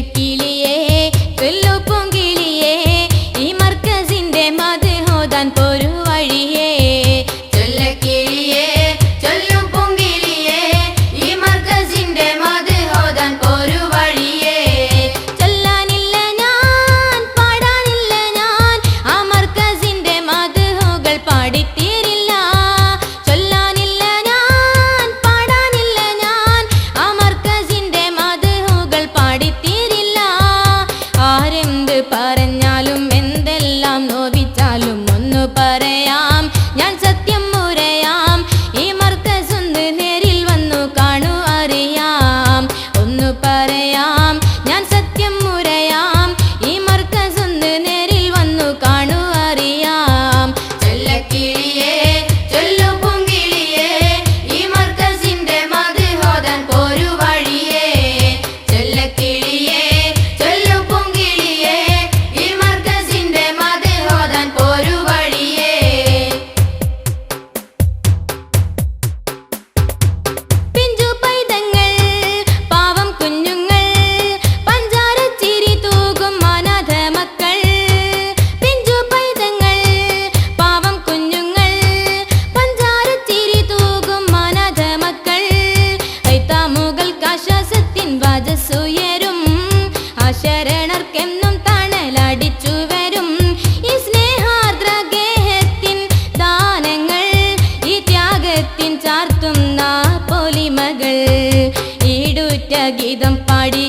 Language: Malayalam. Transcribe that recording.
ചൊല്ലക്കിളിയേ ചൊല്ലു പൂങ്കിളിയേ ഈ മർക്കസിന്റെ മത് ഹോദാൻ പോരു വഴിയേ ചൊല്ലക്കിളിയേ ചൊല്ലു പൂങ്കിളിയേ ഈ മർക്കസിന്റെ മത് ഹോദാൻ പോരു വഴിയേ ചൊല്ലാനില്ല ഞാൻ പാടാനില്ല ഞാൻ ആ മർക്കസിന്റെ മത് ഹോകൾ പാടിത്തീരില്ല ചൊല്ലാനില്ല ഞാൻ പാടാനില്ല ഞാൻ ആ മർക്കസിന്റെ മത് ഹോകൾ പാടിത്തീരില്ല ആരെന്ത് പറഞ്ഞാലും എന്തെല്ലാം നോവിച്ചാലും ഒന്നു പറയാം ഞാൻ സത്യം മുരയാം ഈ മർക്കസ് ഒന്ന് നേരിൽ വന്നു കാണു അറിയാം ഒന്നു പറയാം ഞാൻ സത്യം മുരയാം ഈ മർക്കസ് ഒന്ന് നേരിൽ വന്നു കാണു അറിയാം ചൊല്ലക്കിളിയേ ചൊല്ലു പൂങ്കിളിയേ ഈ മർക്കസിന്റെ മത് ഹോദാൻ പോരു വഴിയേ ചൊല്ലക്കിളിയേ ചൊല്ലു പൂങ്കിളിയേ ഈ മർക്കസിന്റെ മത് ഹോദാൻ പോരു വഴിയേ പിഞ്ചു പൈതങ്ങൾ പാവം കുഞ്ഞുങ്ങൾ പഞ്ചാരച്ചിരി തൂകും അനാഥ മക്കൾ പിഞ്ചു പൈതങ്ങൾ പാവം കുഞ്ഞുങ്ങൾ പഞ്ചാരച്ചിരി തൂകും അനാഥ മക്കൾ ഐത്താമുകൾക്ക് ആശ്വാസത്തിൻ വജസ്സുയരും ആശരണർക്കെന്നും തണലടിച്ചു വരും ഈ സ്നേഹാർദ്ര ഗേഹത്തിൻ ദാനങ്ങൾ ഈ ത്യാഗത്തിൻ ചാർത്തുന്ന പൊലിമകൾ ഈടുറ്റ ഗീതം പാടി